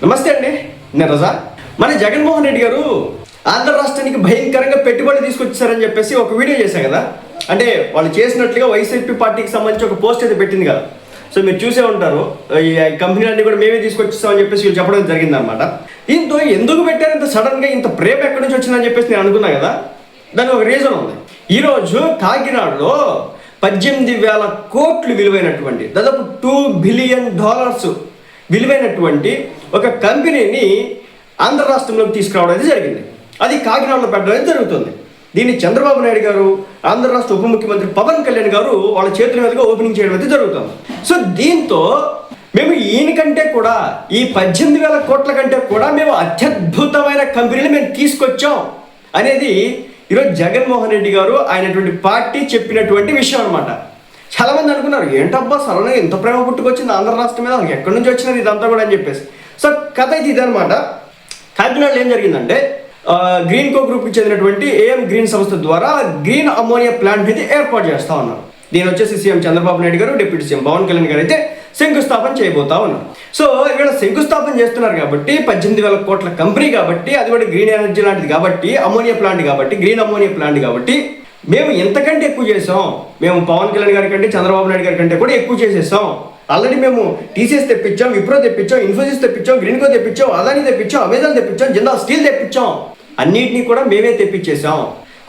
నమస్తే అండి, నేను రజా. మన జగన్మోహన్ రెడ్డి గారు ఆంధ్ర రాష్ట్రానికి భయంకరంగా పెట్టుబడులు తీసుకొచ్చారని చెప్పేసి ఒక వీడియో చేశారు కదా. అంటే వాళ్ళు చేసినట్లుగా వైసీపీ పార్టీకి సంబంధించి ఒక పోస్ట్ అయితే పెట్టింది కదా. సో మీరు చూసే ఉంటారు, ఈ కంపెనీలన్నీ కూడా మేమే తీసుకొచ్చిస్తామని చెప్పేసి వీళ్ళు చెప్పడం జరిగిందనమాట. దీంతో ఎందుకు పెట్టారు ఇంత సడన్గా, ఇంత ప్రేమ ఎక్కడి నుంచి వచ్చిందని చెప్పేసి నేను అనుకున్నా కదా. దానికి ఒక రీజన్ ఉంది. ఈరోజు కాకినాడలో 18,000 కోట్లు విలువైనటువంటి దాదాపు $2 బిలియన్ విలువైనటువంటి ఒక కంపెనీని ఆంధ్ర రాష్ట్రంలోకి తీసుకురావడం అయితే జరిగింది. అది కాకినాడలో పెట్టడం జరుగుతుంది. దీన్ని చంద్రబాబు నాయుడు గారు, ఆంధ్ర రాష్ట్ర ఉప ముఖ్యమంత్రి పవన్ కళ్యాణ్ గారు వాళ్ళ చేతుల మీదుగా ఓపెనింగ్ చేయడం అయితే జరుగుతుంది. సో దీంతో మేము ఈయనకంటే కూడా, ఈ 18,000 కోట్ల కంటే కూడా మేము అత్యద్భుతమైన కంపెనీలు మేము తీసుకొచ్చాం అనేది ఈరోజు జగన్మోహన్ రెడ్డి గారు ఆయనటువంటి పార్టీ చెప్పినటువంటి విషయం అనమాట. చాలామంది అనుకున్నారు, ఏంటబ్బా సడన్గా ఎంత ప్రేమ పుట్టుకొచ్చింది ఆంధ్ర రాష్ట్రం మీద, ఎక్కడి నుంచి వచ్చినది ఇదంతా కూడా అని చెప్పేసి. సో కథ అయితే ఇదనమాట. కాకినాడలో ఏం జరిగిందంటే, గ్రీన్ కో గ్రూప్కి చెందినటువంటి ఏఎం గ్రీన్ సంస్థ ద్వారా గ్రీన్ అమోనియా ప్లాంట్ అయితే ఏర్పాటు చేస్తూ ఉన్నారు. దీని వచ్చేసి సీఎం చంద్రబాబు నాయుడు గారు, డిప్యూటీ సీఎం పవన్ కళ్యాణ్ గారు అయితే శంకుస్థాపన చేయబోతా ఉన్నారు. సో ఇక్కడ శంకుస్థాపన చేస్తున్నారు కాబట్టి 18,000 కోట్ల కంపెనీ కాబట్టి, అది కూడా గ్రీన్ ఎనర్జీ లాంటిది కాబట్టి, అమోనియా ప్లాంట్ కాబట్టి, గ్రీన్ అమోనియా ప్లాంట్ కాబట్టి మేము ఎంతకంటే ఎక్కువ చేసాం. మేము పవన్ కళ్యాణ్ గారి కంటే, చంద్రబాబు నాయుడు గారి కంటే కూడా ఎక్కువ చేసేసాం. ఆల్రెడీ మేము టీసీఎస్ తెప్పించాం, విప్రో తెప్పించాం, ఇన్ఫోసిస్ తెప్పించాం, గ్రీన్కో తెప్పించాం, అదానీ తెప్పించాం, అమెజాన్ తెప్పించాం, జిందాల్ స్టీల్ తెప్పించాం. అన్నిటినీ కూడా మేమే తెప్పించేసాం.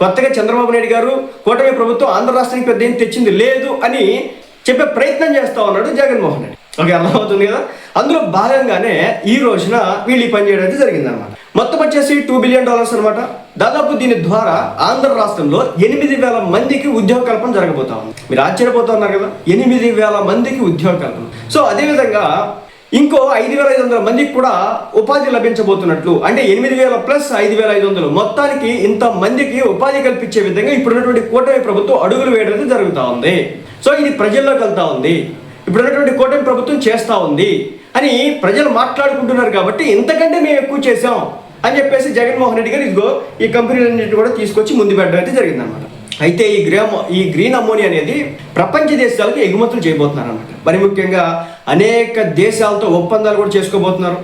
కొత్తగా చంద్రబాబు నాయుడు గారు, కూటమి ప్రభుత్వం ఆంధ్ర రాష్ట్రానికి పెద్ద ఏం తెచ్చింది లేదు అని చెప్పే ప్రయత్నం చేస్తా ఉన్నాడు జగన్మోహన్ రెడ్డి. ఓకే, అర్థమవుతుంది కదా. అందులో భాగంగానే ఈ రోజున వీళ్ళు ఈ పని చేయడం అయితే జరిగిందనమాట. మొత్తం వచ్చేసి $2 బిలియన్ అనమాట. దాదాపు దీని ద్వారా ఆంధ్ర రాష్ట్రంలో 8,000 మందికి ఉద్యోగ కల్పన జరగబోతా ఉంది. మీరు ఆశ్చర్యపోతా ఉన్నారు కదా, 8,000 మందికి ఉద్యోగ కల్పన. సో అదేవిధంగా ఇంకో 5,500 మందికి కూడా ఉపాధి లభించబోతున్నట్లు, అంటే 8,000 ప్లస్ 5,500 మొత్తానికి ఇంత మందికి ఉపాధి కల్పించే విధంగా ఇప్పుడున్నటువంటి కూటమి ప్రభుత్వం అడుగులు వేయడం జరుగుతూ ఉంది. సో ఇది ప్రజల్లోకి వెళ్తా ఉంది, ఇప్పుడున్నటువంటి కూటమి ప్రభుత్వం చేస్తూ ఉంది అని ప్రజలు మాట్లాడుకుంటున్నారు. కాబట్టి ఇంతకంటే మేము ఎక్కువ చేసాం అని చెప్పేసి జగన్మోహన్ రెడ్డి గారు ఇదిగో ఈ కంపెనీలన్నింటినీ కూడా తీసుకొచ్చి ముందు పెట్టడం అయితే జరిగిందనమాట. అయితే ఈ గ్రీన్ అమోనియా అనేది ప్రపంచ దేశాలకు ఎగుమతులు చేయబోతున్నారు అనమాట. మరి ముఖ్యంగా అనేక దేశాలతో ఒప్పందాలు కూడా చేసుకోబోతున్నారు.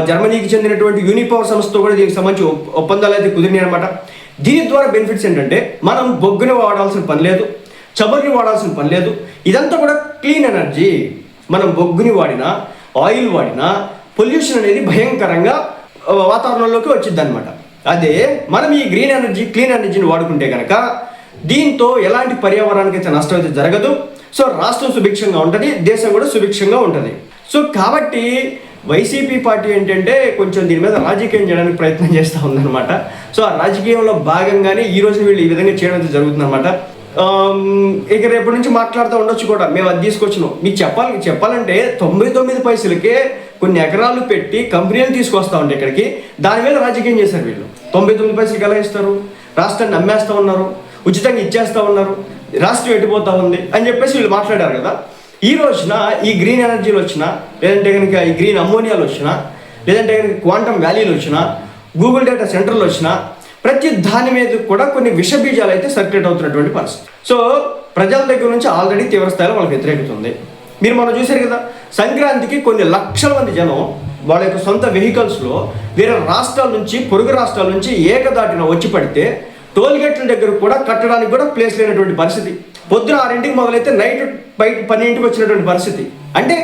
జర్మనీకి చెందినటువంటి యూనిపవర్ సంస్థతో కూడా దీనికి సంబంధించి ఒప్పందాలు అయితే కుదిరినాయి అనమాట. దీని ద్వారా బెనిఫిట్స్ ఏంటంటే, మనం బొగ్గుని వాడాల్సిన పని లేదు, చమురుని వాడాల్సిన పని లేదు. ఇదంతా కూడా క్లీన్ ఎనర్జీ. మనం బొగ్గుని వాడినా, ఆయిల్ వాడినా పొల్యూషన్ అనేది భయంకరంగా వాతావరణంలోకి వచ్చింది అనమాట. అదే మనం ఈ గ్రీన్ ఎనర్జీ, క్లీన్ ఎనర్జీని వాడుకుంటే కనుక దీంతో ఎలాంటి పర్యావరణానికి అయితే నష్టం అయితే జరగదు. సో రాష్ట్రం సుభిక్షంగా ఉంటుంది, దేశం కూడా సుభిక్షంగా ఉంటుంది. సో కాబట్టి వైసీపీ పార్టీ ఏంటంటే కొంచెం దీని మీద రాజకీయం చేయడానికి ప్రయత్నం చేస్తూ ఉందన్నమాట. సో ఆ రాజకీయంలో భాగంగానే ఈ రోజు వీళ్ళు ఈ విధంగా చేయడం అయితే జరుగుతుందన్నమాట. ఇక రేపటి నుంచి మాట్లాడుతూ ఉండొచ్చు కూడా, మేము అది తీసుకొచ్చినాం. మీకు చెప్పాలంటే 99 పైసలకే కొన్ని ఎకరాలు పెట్టి కంపెనీలు తీసుకొస్తా ఉంటే ఇక్కడికి, దాని మీద రాజకీయం చేశారు వీళ్ళు. 99 పైసలకి ఎలా ఇస్తారు? రాష్ట్రాన్ని అమ్మేస్తూ ఉన్నారు, ఉచితంగా ఇచ్చేస్తూ ఉన్నారు, రాష్ట్రం ఎట్టిపోతూ ఉంది అని చెప్పేసి వీళ్ళు మాట్లాడారు కదా. ఈ రోజున ఈ గ్రీన్ ఎనర్జీలు వచ్చినా, లేదంటే కనుక ఈ గ్రీన్ అమోనియాలు వచ్చినా, లేదంటే కనుక క్వాంటమ్ వ్యాలీలు వచ్చినా, గూగుల్ డేటా సెంటర్లు వచ్చినా, ప్రతి దాని మీద కూడా కొన్ని విషబీజాలు అయితే సర్క్యులేట్ అవుతున్నటువంటి పరిస్థితి. సో ప్రజల దగ్గర నుంచి ఆల్రెడీ తీవ్ర స్థాయిలో వాళ్ళకి వ్యతిరేకతుంది. మీరు మనం చూశారు కదా, సంక్రాంతికి కొన్ని లక్షల మంది జనం వాళ్ళ యొక్క సొంత వెహికల్స్లో వేరే రాష్ట్రాల నుంచి, పొరుగు రాష్ట్రాల నుంచి ఏకదాటిన వచ్చి పడితే టోల్గేట్ల దగ్గర కూడా కట్టడానికి కూడా ప్లేస్ లేనటువంటి పరిస్థితి. పొద్దున 6ంటికి మొదలైతే నైట్ 12ంటికి వచ్చినటువంటి పరిస్థితి. అంటే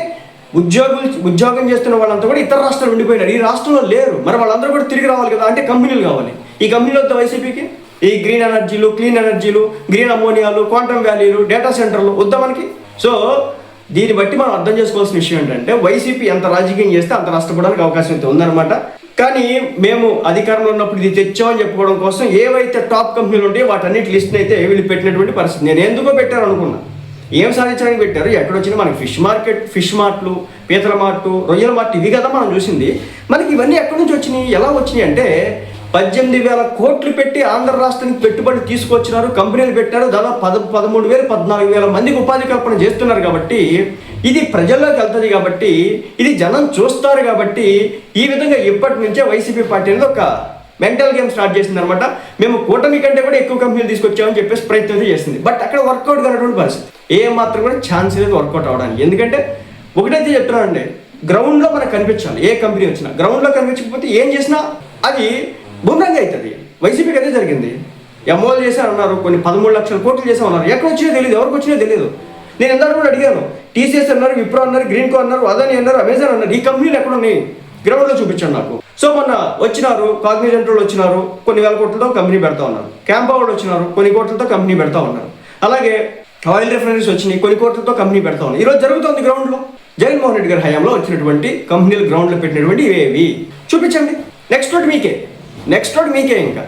ఉద్యోగం చేస్తున్న వాళ్ళంతా కూడా ఇతర రాష్ట్రాలు ఉండిపోయినారు, ఈ రాష్ట్రంలో లేరు. మరి వాళ్ళందరూ కూడా తిరిగి రావాలి కదా, అంటే కంపెనీలు కావాలి. ఈ కంపెనీలతో వైసీపీకి ఈ గ్రీన్ ఎనర్జీలు, క్లీన్ ఎనర్జీలు, గ్రీన్ అమోనియాలు, క్వాంటమ్ వ్యాలీలు, డేటా సెంటర్లు వద్దా మనకి? సో దీన్ని బట్టి మనం అర్థం చేసుకోవాల్సిన విషయం ఏంటంటే, వైసీపీ ఎంత రాజకీయం చేస్తే అంత నష్టపోవడానికి అవకాశం అయితే ఉందన్నమాట. కానీ మేము అధికారంలో ఉన్నప్పుడు ఇది తెచ్చామని చెప్పుకోవడం కోసం ఏవైతే టాప్ కంపెనీలు ఉంటాయో వాటన్నిటి లిస్ట్ అయితే వీళ్ళు పెట్టినటువంటి పరిస్థితి. నేను ఎందుకో పెట్టారు అనుకున్నా, ఏం సాధించడానికి పెట్టారు? ఎక్కడొచ్చినా మనకి ఫిష్ మార్ట్లు, పీతల మార్టు, రొయ్యల మార్ట్, ఇవి కదా మనం చూసింది. మనకి ఇవన్నీ ఎక్కడి నుంచి వచ్చినాయి, ఎలా వచ్చినాయి అంటే 18,000 కోట్లు పెట్టి ఆంధ్ర రాష్ట్రానికి పెట్టుబడి తీసుకొచ్చినారు, కంపెనీలు పెట్టారు, దాదాపు 13,000, 14,000 మందికి ఉపాధి కల్పన చేస్తున్నారు. కాబట్టి ఇది ప్రజల్లోకి వెళ్తుంది, కాబట్టి ఇది జనం చూస్తారు. కాబట్టి ఈ విధంగా ఇప్పటి నుంచే వైసీపీ పార్టీ అనేది ఒక మెంటల్ గేమ్ స్టార్ట్ చేసింది అనమాట. మేము కూటమి కంటే కూడా ఎక్కువ కంపెనీలు తీసుకొచ్చామని చెప్పేసి ప్రయత్నం చేసింది. బట్ అక్కడ వర్కౌట్ కానటువంటి పరిస్థితి, ఏ మాత్రం కూడా ఛాన్స్ లేదు వర్కౌట్ అవ్వడానికి. ఎందుకంటే ఒకటైతే చెప్తున్నానండి, గ్రౌండ్లో మనకు కనిపించాలి. ఏ కంపెనీ వచ్చినా గ్రౌండ్లో కనిపించకపోతే ఏం చేసినా అది బుమ్రంగా అవుతుంది. వైసీపీకి అదే జరిగింది. ఎంఓలు చేశారు అన్నారు, కొన్ని 13 లక్షల కోట్లు చేసామన్నారు, ఎక్కడ వచ్చినా తెలియదు, ఎవరికి వచ్చినా తెలియదు. నేను ఎందరూ కూడా అడిగాను, టీసీఎస్ అన్నారు, విప్రో అన్నారు, గ్రీన్కో అన్నారు, అదాని అన్నారు, అమెజాన్ అన్నారు, ఈ కంపెనీలు ఎక్కడ ఉన్నాయి గ్రౌండ్లో చూపించండి నాకు. సో మొన్న వచ్చినారు, కాగ్నిజెంట్ వాళ్ళు వచ్చినారు, కొన్ని వేల కోట్లతో కంపెనీ పెడతా ఉన్నారు. క్యాంపా వాళ్ళు వచ్చినారు, కొన్ని కోట్లతో కంపెనీ పెడతా ఉన్నారు. అలాగే ఆయిల్ రిఫైనరీస్ వచ్చినాయి, కొన్ని కోట్లతో కంపెనీ పెడతా ఉన్నారు. ఈరోజు జరుగుతుంది గ్రౌండ్లో. జగన్మోహన్ రెడ్డి గారి హయాంలో వచ్చినటువంటి కంపెనీలు గ్రౌండ్లో పెట్టినటువంటి ఇవేవి చూపించండి. నెక్స్ట్ రోడ్ మీకే ఇంకా